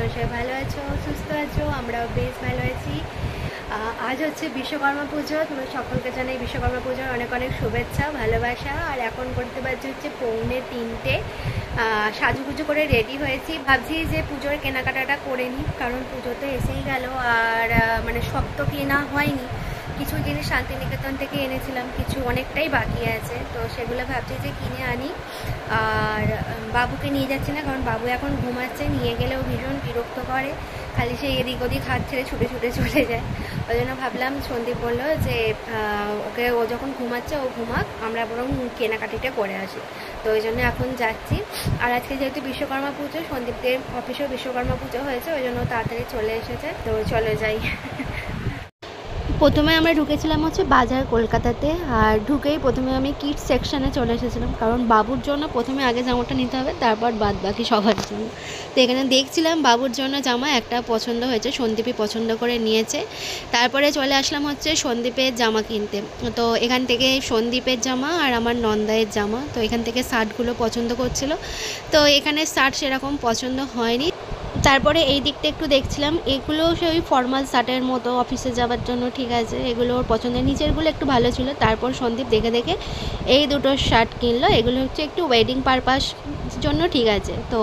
তোমার সবাই ভালো আছো, সুস্থ আছো, আমরাও বেশ ভালো আছি। আজ হচ্ছে বিশ্বকর্মা পুজো। তোমার সকলকে জানাই বিশ্বকর্মা পুজোর অনেক অনেক শুভেচ্ছা, ভালোবাসা। আর এখন করতে পারছি হচ্ছে 2:45। সাজুগুজু করে রেডি হয়েছি, ভাবছি যে পুজোর কেনাকাটাটা করে নিই, কারণ পুজো তো এসেই গেল। আর মানে সব তো কেনা হয়নি, কিছু জিনিস শান্তিনিকেতন থেকে এনেছিলাম, কিছু অনেকটাই বাকি আছে, তো সেগুলো ভাবছি যে কিনে আনি। আর বাবুকে নিয়ে যাচ্ছি না, কারণ বাবু এখন ঘুমাচ্ছে, নিয়ে গেলেও ভীষণ বিরক্ত করে, খালি সে এদিক ওদিক হাত ছেড়ে ছুটে ছুটে চলে যায়। ওই জন্য ভাবলাম, সন্দীপ বললো যে ওকে, ও যখন ঘুমাচ্ছে ও ঘুমাক, আমরা বরং কেনাকাটিটা করে আসি। তো ওই জন্য এখন যাচ্ছি। আর আজকে যেহেতু বিশ্বকর্মা পুজো, সন্দীপদের অফিসেও বিশ্বকর্মা পুজো হয়েছে, ওই জন্য তাড়াতাড়ি চলে এসেছে, তো চলে যাই। প্রথমে আমরা ঢুকেছিলাম হচ্ছে বাজার কলকাতাতে, আর ঢুকেই প্রথমে আমি কিডস সেকশানে চলে এসেছিলাম, কারণ বাবুর জন্য প্রথমে আগে জামাটা নিতে হবে, তারপর বাদ বাকি সবার জন্য। তো এখানে দেখছিলাম বাবুর জন্য জামা একটা পছন্দ হয়েছে, সন্দীপই পছন্দ করে নিয়েছে। তারপরে চলে আসলাম হচ্ছে সন্দীপের জামা কিনতে। তো এখান থেকে সন্দীপের জামা আর আমার নন্দায়ের জামা, তো এখান থেকে শার্টগুলো পছন্দ করছিল। তো এখানে শার্ট সেরকম পছন্দ হয়নি। তারপরে এই দিকটা একটু দেখছিলাম, এগুলো সেই ফর্মাল শার্টের মতো অফিসে যাওয়ার জন্য ঠিক আছে, এগুলো ওর পছন্দের, নিচেরগুলো একটু ভালো ছিল। তারপর সন্দীপ দেখে দেখে এই দুটো শার্ট কিনলো, এগুলো হচ্ছে একটু ওয়েডিং পারপাস জন্য ঠিক আছে। তো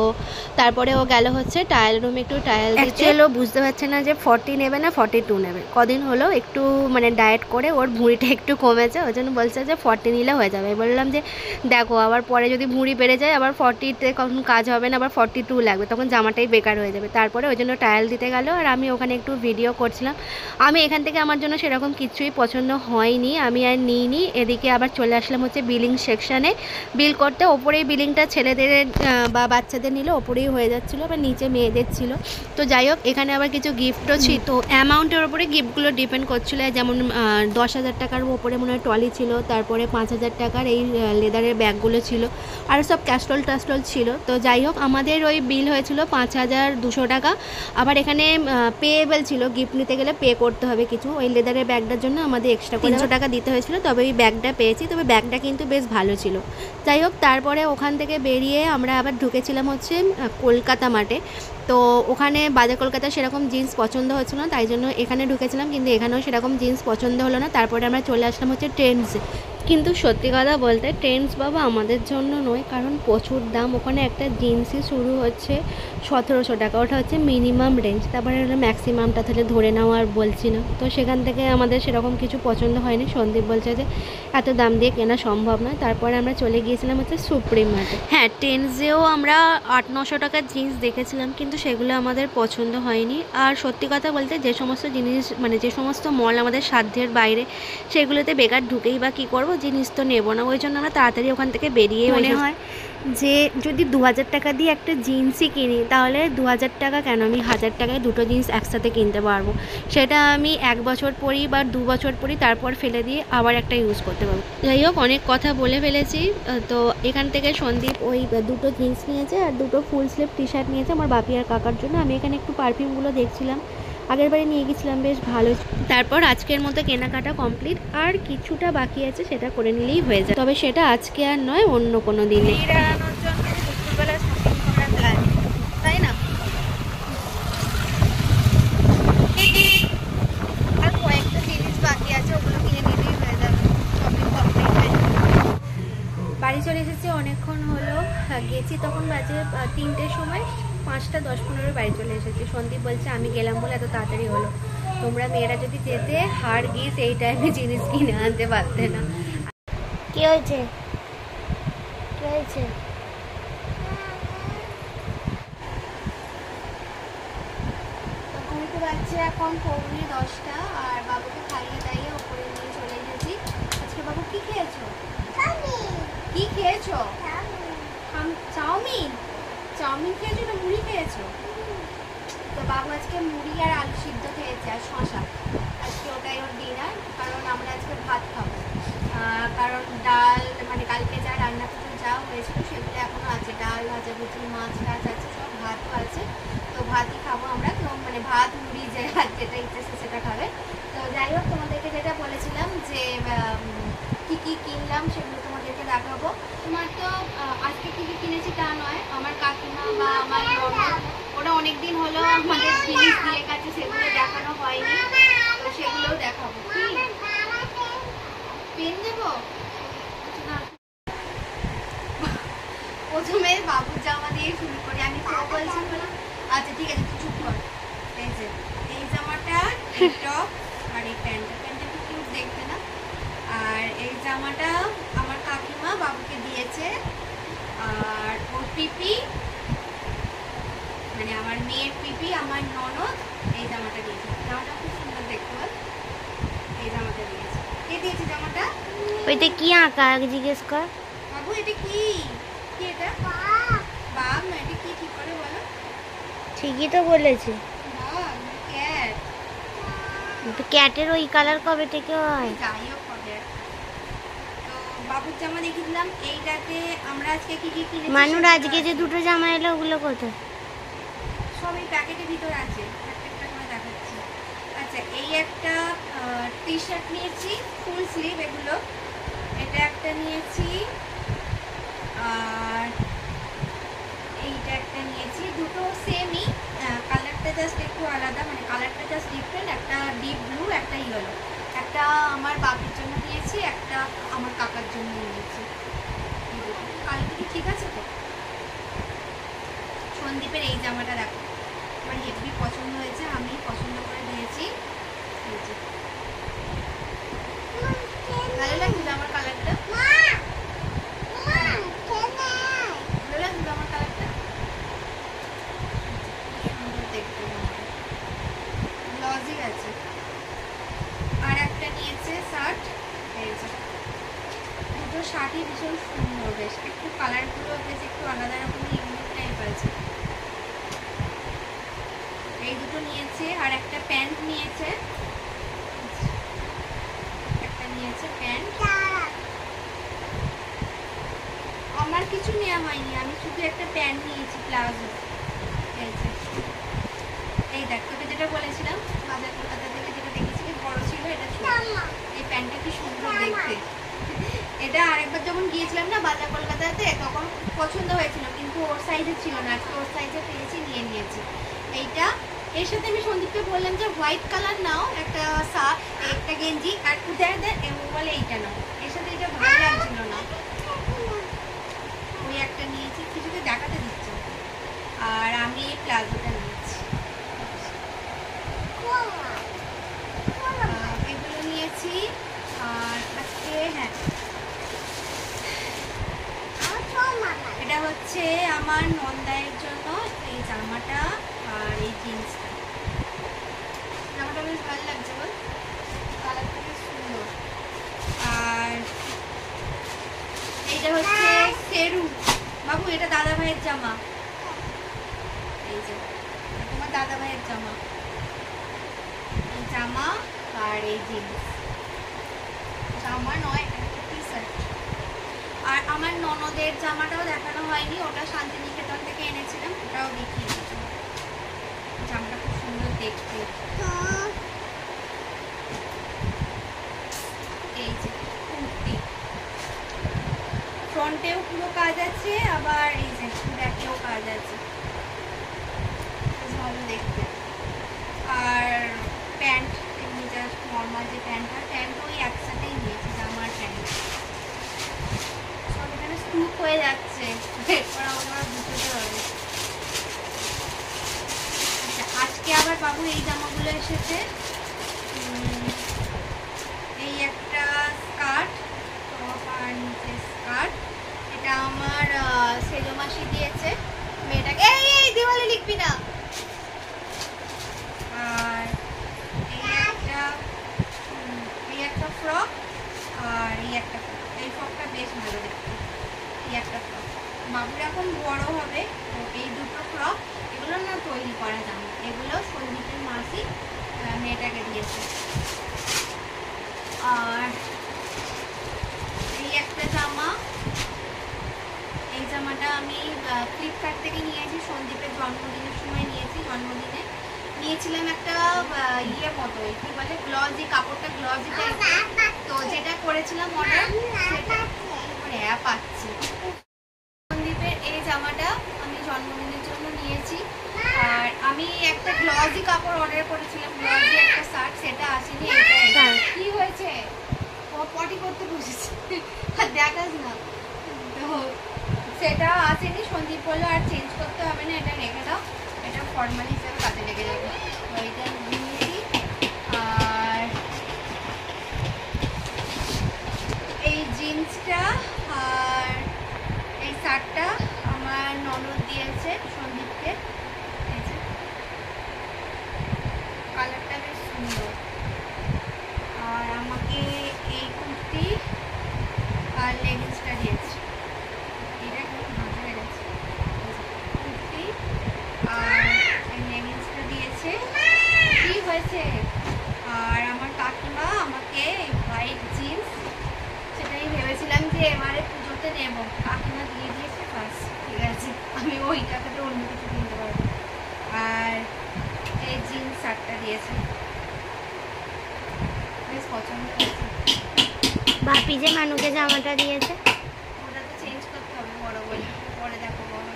তারপরে ও গেল হচ্ছে ট্রায়াল রুমে একটু ট্রায়াল দিতে। ও বুঝতে পারছে না যে 40 নেবে না 42 নেবে, কদিন হলো একটু মানে ডায়েট করে ওর ভুঁড়িটা একটু কমেছে, ওই জন্য বলছে যে 40 নিলে হয়ে যাবে। বললাম যে দেখো, আবার পরে যদি ভুঁড়ি বেড়ে যায়, আবার 40-তে কখন কাজ হবে না, আবার 42 লাগবে, তখন জামাটাই বেকার হয়ে যাবে। তারপরে ওই জন্য ট্রায়াল দিতে গেল, আর আমি ওখানে একটু ভিডিও করছিলাম। আমি এখান থেকে আমার জন্য সেরকম কিছুই পছন্দ হয়নি, আমি আর নিইনি। এদিকে আবার চলে আসলাম হচ্ছে বিলিং সেকশানে বিল করতে। ওপরেই বিলিংটা ছেলেদের বা বাচ্চাদের নিলে ওপরেই হয়ে যাচ্ছিলো, বা নিচে মেয়েদের ছিল। তো যাই হোক, এখানে আবার কিছু গিফটও ছিল, তো অ্যামাউন্টের ওপরে গিফটগুলো ডিপেন্ড করছিলো। যেমন 10,000 টাকার ওপরে মনে হয় ট্রলি ছিল, তারপরে 5,000 টাকার এই লেদারের ব্যাগগুলো ছিল, আর সব ক্যাস্টল টাস্টল ছিল। তো যাই হোক, আমাদের ওই বিল হয়েছিল 5,200 টাকা। আবার এখানে পেয়েবেল ছিল, গিফট নিতে গেলে পে করতে হবে কিছু, ওই লেদারের ব্যাগটার জন্য আমাদের এক্সট্রা 300 টাকা দিতে হয়েছিল, তবে ওই ব্যাগটা পেয়েছি, তবে ব্যাগটা কিন্তু বেশ ভালো ছিল। যাই হোক, তারপরে ওখান থেকে বেরিয়ে আমরা আবার ঢুকেছিলাম হচ্ছে কলকাতা মার্টে। তো ওখানে বাজার কলকাতা সেরকম জিন্স পছন্দ হচ্ছিল না, তাই জন্য এখানে ঢুকেছিলাম, কিন্তু এখানেও সেরকম জিন্স পছন্দ হলো না। তারপরে আমরা চলে আসলাম হচ্ছে ট্রেন্ডসে। কিন্তু সত্যি কথা বলতে ট্রেন্ডস বাবা আমাদের জন্য নয়, কারণ প্রচুর দাম। ওখানে একটা জিন্সই শুরু হচ্ছে 1700 টাকা, ওটা হচ্ছে মিনিমাম রেঞ্জ, তারপরে ম্যাক্সিমামটা তাহলে ধরে নেওয়া আর বলছি না। তো সেখান থেকে আমাদের সেরকম কিছু পছন্দ হয়নি, সন্দীপ বলছে যে এত দাম দিয়ে কেনা সম্ভব নয়। তারপরে আমরা চলে গিয়েছিলাম হচ্ছে সুপ্রিম মার্টে। হ্যাঁ, ট্রেন্ডসেও আমরা 800-900 টাকার জিন্স দেখেছিলাম, কিন্তু সেগুলো আমাদের পছন্দ হয়নি। আর সত্যি কথা বলতে যে সমস্ত জিনিস মানে যে সমস্ত মল আমাদের সাধ্যের বাইরে, সেগুলোতে বেকার ঢুকেই বা কী করবো, জিনিস তো নেবো না, ওই জন্য আমরা তাড়াতাড়ি ওখান থেকে বেরিয়ে মনে হয় যে যদি 2000 টাকা দিয়ে একটা জিন্সই কিনি, তাহলে 2000 টাকা কেন, আমি 1000 টাকায় দুটো জিন্স একসাথে কিনতে পারবো। সেটা আমি 1 বছর পরি বা 2 বছর পরি, তারপর ফেলে দিয়ে আবার একটা ইউজ করতে পারবো। যাই হোক, অনেক কথা বলে ফেলেছি। তো এখান থেকে সন্দীপ ওই দুটো জিন্স নিয়েছে আর দুটো ফুল স্লিভ টি শার্ট নিয়েছে আমার বাপি আর কাকার জন্য। আমি এখানে একটু পারফিউমগুলো দেখছিলাম, আগের বারে নিয়ে গেছিলাম, বেশ ভালো। তারপর আজকের মতো কেনাকাটা কমপ্লিট, আর কিছুটা বাকি আছে, সেটা করে নিলেই হয়ে যায়, তবে সেটা আজকে আর নয়, অন্য কোনো দিনে। তাই না? আর কয়েকটা জিনিস বাকি আছে, ওগুলো কিনে নিলেই হয়ে যাবে, শপিং কমপ্লিট হয়ে যাবে। বাড়ি চলে এসেছি, অনেকক্ষণ হলো, গেছি তখন বাজে 3টের সময়, 5টা 10-15 বাড়ি চলে এসেছি। সন্দীপ বলছে আমি গেলাম বলে এত তাড়াতাড়ি হলো, তোমরা মেয়েরা যদি যেতে হার গিস এই টাইমে জিনিস কিনে আনতে পারতে না। কি হয়েছে? কি হয়েছে? ঘুরতে পারছে এখন 9:45, আর বাবুকে খাইয়ে দাইয়ে ওপরে নিয়ে চলে এসেছি। আজকে বাবু কি খেয়েছো? কি খেয়েছো? চাউমিন। চাউমিন খেয়েছো না মুড়ি খেয়েছো? তো বাবু আজকে মুড়ি আর আলু সিদ্ধ খেয়েছে আর শশা, আজকে ওটাই ওর ডিনার। কারণ আমরা আজকে ভাত খাবো, কারণ ডাল মানে কালকে যা রান্না করতে যা হয়েছিল সেগুলো এখনো আছে, ডাল ভাজাভুজি মাছ টাছ আছে, সব ভাতও আছে, তো ভাতই খাবো আমরা। তো মানে ভাত মুড়ি যেটা ইচ্ছে সেটা খাবে। তো যাই হোক, তোমাদেরকে যেটা বলেছিলাম যে কি কি কিনলাম সেগুলো তোমাদেরকে দেখাবো। তোমার তো আজকে কি কিনেছি তা নয়, আমার কাকিমা বা আমার ননদ ওরা অনেকদিন হলো আমাদের জিনিস দিয়ে গেছে, সেগুলো দেখানো হয়নি, তো সেগুলোও দেখাবো। পেন দেবো না, প্রথমে বাবুর জামা দিয়ে শুরু করি। আমি তো বলছি বললাম আচ্ছা ঠিক আছে তুই চুপ কর। এই যে এই জামাটা, এই টপ আর এই প্যান্টটা কি কিউট দেখতে না? আর এই জামাটা আমার কাকিমা বাবুকে দিয়েছে, আর ওর পিপি মানে আমার মেয়ের পিপি আমার ননদ এই জামাটা দিয়েছে। জামাটা খুব সুন্দর দেখতে, বল এই জামাটা দিয়েছে। কে দিয়েছে জামাটা? ওইটা কি আঁকা আগে জিজ্ঞেস কর। বাবু এটা কি? কি এটা? বাঘ না, এটা কি ঠিক করে বলো? ঠিকই তো বলেছে। বাঘ না ক্যাট? ক্যাটের ওই কালার কবে থেকে হয়? যাই হোক হবে। তো বাবুর জামা দেখিয়ে দিলাম। এইটাতে আমরা আজকে কি কি কিনেছি মানুর আজকে যে দুটো জামা এলো ওগুলো কোথায়? সব এই প্যাকেটের ভিতরে আছে, একটা করে দেখাচ্ছি। আচ্ছা এই একটা টি শার্ট নিয়েছি ফুল স্লিভ, এগুলো এটা একটা নিয়েছি, আর এইটা একটা নিয়েছি। দুটো সেমই, কালারটা জাস্ট একটু আলাদা, মানে কালারটা জাস্ট ডিফারেন্ট, একটা ডিপ ব্লু একটা ইয়েলো। একটা আমার বাপির জন্য নিয়েছি, একটা আমার কাকার জন্য নিয়েছি। কালারটা কি ঠিক আছে তো? সন্দীপের এই জামাটা দেখো, আমার হেভি পছন্দ হয়েছে, আমি পছন্দ করে দিয়েছি। ভালো লাগছে জামার কালারটা? ভালো লাগছে জামার কালারটা? সুন্দর দেখতে লজিক আছে। আর একটা নিয়েছে শার্ট, এই যে দুটো শার্টই ভীষণ সুন্দর, বেশ একটু কালারগুলো বেশ একটু আলাদা রকমের ইউনিক টাইপ আছে। এই দুটো নিয়েছে, আর একটা প্যান্ট নিয়েছে, একটা নিয়েছে প্যান্ট। আমার কিছু নেওয়া হয়নি, আমি শুধু একটা প্যান্ট নিয়েছি প্লাজো। এই দেখ তোকে যেটা বলেছিলাম বাজার কলকাতা থেকে যেটা দেখেছিলি বড় ছিল, এটা ছোট। এই প্যান্টটা কি সুন্দর দেখতে। এটা আরেকবার যখন গিয়েছিলাম না বাজার কলকাতাতে তখন পছন্দ হয়েছিল, কিন্তু ওর সাইজে ছিল না, আজকে ওর সাইজে পেয়েছি, নিয়ে নিয়েছি। এইটা এর সাথে আমি সন্দীপকে বললাম যে হোয়াইট কালার নাও, একটা শার্ট একটা গেঞ্জি, আর দেখ দেখ বলে এইটা নাও, এর সাথে এটা ভালো লাগছিল না, ওই একটা নিয়েছি, কিছুতে দেখাতে দিচ্ছে। আর আমি এই প্লাজোটা নিয়েছি, এগুলো নিয়েছি। আর আজকে হ্যাঁ এটা হচ্ছে আমার নন্দায়ের জন্য এই জামাটা আর এই জিন্সটা। জামাটা বেশ ভালো লাগছে, বল কালারটা বেশ সুন্দর। আর এইটা হচ্ছে সেরু বাবু, এটা দাদা ভাইয়ের জামা, এই যে তোমার দাদা ভাইয়ের জামা, এই জামা আর এই জিন্স, জামা নয় একটা টি শার্ট। আর আমার ননদের জামাটাও দেখানো হয়নি, ওটা শান্তিনিকেতন থেকে এনেছিলাম, ওটাও দেখিয়ে দিচ্ছি। জামাটা খুব সুন্দর দেখতে, এই যে কুর্তি, ফ্রন্টেও পুরো কাজ আছে, আবার এই যে ব্যাকেও কাজ আছে, বেশ ভালো দেখতে। আর প্যান্ট এমনি জাস্ট নর্মাল যে প্যান্ট ওই একসাথেই নিয়েছি, জামার প্যান্ট। সব এখানে স্টুপ হয়ে যাচ্ছে, এরপর আমার বুঝতে হবে। আচ্ছা আজকে আবার বাবু এই জামাগুলো এসেছে, এই একটা স্কার্ট, টপ আর নিচে স্কার্ট, এটা আমার সেজো মাসি দিয়েছে মেয়েটাকে। এই দেওয়ালে লিখবি না। আর এই একটা ফ্রক, আর এই একটা ফ্রক, এই ফ্রকটা বেশ ভালো দেখতে। এই একটা ফ্রক, বাবুর এখন বড় হবে, তো এই দুটো ফ্রক এগুলো না তৈরি করা জামা, এগুলো সন্দীপের মাসি মেয়েটাকে দিয়েছে। আর এই একটা জামা, এই জামাটা আমি ফ্লিপকার্ট থেকে নিয়েছি, সন্দীপের জন্মদিনের সময় নিয়েছি, জন্মদিনে নিয়েছিলাম একটা ইয়ে মতো, কি বলে গ্লজি, কাপড়টা গ্লজি টাইপের, তো যেটা করেছিলাম অর্ডার সেটা আমার অ্যাপ পাচ্ছি। সন্দীপের এই জামাটা আমি জন্মদিনের জন্য নিয়েছি। আর আমি একটা গ্লজি কাপড় অর্ডার করেছিলাম, গ্লজি একটা শার্ট, সেটা আসেনি। এটা কি হয়েছে, ও পটি করতে বসেছে আর দেখাস না, তো সেটা আসেনি। সন্দীপ বললো আর চেঞ্জ করতে হবে না, এটা রেখে দাও, এটা ফর্মাল হিসেবে কাজে লেগে যাবে। তো এটা নিয়েছি। আর এই জিন্সটা আর এই শার্টটা আমার ননদ দিয়েছে সন্দীপকে। এই যে কালারটা বেশ সুন্দর। আর আমাকে এই কুর্তি আর লেগিংসটা দিয়েছে। এটা একদম ভালো হয়ে গেছে। কুর্তি আর এই লেগিংসটা দিয়েছে। কি হয়েছে? আর আমার কাকিমা আমাকে হোয়াইট জিন্স, সেটাই ভেবেছিলাম যে এবারে পুজোতে নেবো, কাকিমা দিয়ে দিয়েছে, বাস ঠিক আছে, আমি ওই টাকাটা অন্য কিছু কিনতে পারবো। আর এই জিন্স শার্টটা দিয়েছে, বেশ পছন্দ হয়েছে। বাপি যে মানুকে জামাটা দিয়েছে, ওটা তো চেঞ্জ করতে হবে বড় বলে, পরে দেখো বড়।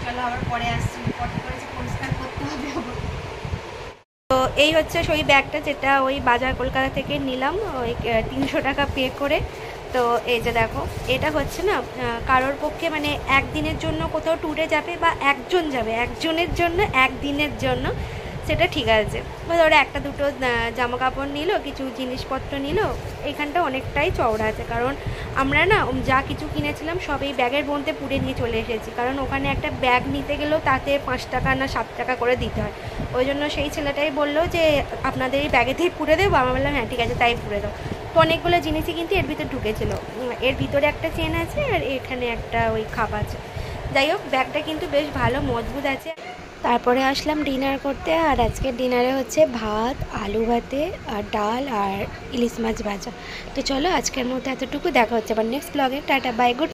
চলো আবার পরে আসছি, পটি করেছি, পরিষ্কার করতে হবে আবার। তো এই হচ্ছে ওই ব্যাগটা, যেটা ওই বাজার কলকাতা থেকে নিলাম ওই 300 টাকা পে করে। তো এই যে দেখো, এটা হচ্ছে না কারোর পক্ষে মানে একদিনের জন্য কোথাও ট্যুরে যাবে বা একজন যাবে, একজনের জন্য একদিনের জন্য সেটা ঠিক আছে। ধরো একটা দুটো জামা কাপড় নিল, কিছু জিনিসপত্র নিল, এখানটা অনেকটাই চওড়া আছে, কারণ আমরা না যা কিছু কিনেছিলাম সব এই ব্যাগের মধ্যে পুড়ে নিয়ে চলে এসেছি, কারণ ওখানে একটা ব্যাগ নিতে গেলেও তাতে 5 টাকা না 7 টাকা করে দিতে হয়। ওই জন্য সেই ছেলেটাই বললো যে আপনাদের এই ব্যাগেতেই পুড়ে দেবো। আমরা বললাম হ্যাঁ ঠিক আছে, তাই পুড়ে দাও। তো অনেকগুলো জিনিসই কিন্তু এর ভিতরে ঢুকেছিল। এর ভিতরে একটা চেন আছে আর এখানে একটা ওই খাপ আছে। যাই হোক, ব্যাগটা কিন্তু বেশ ভালো মজবুত আছে। তারপরে আসলাম ডিনার করতে, আর আজকের ডিনারে হচ্ছে ভাত, আলু ভাতে আর ডাল আর ইলিশ মাছ ভাজা। তো চলো আজকের মতো এতটুকু, দেখা হচ্ছে আবার নেক্সট ব্লগে। Tata, bye, good.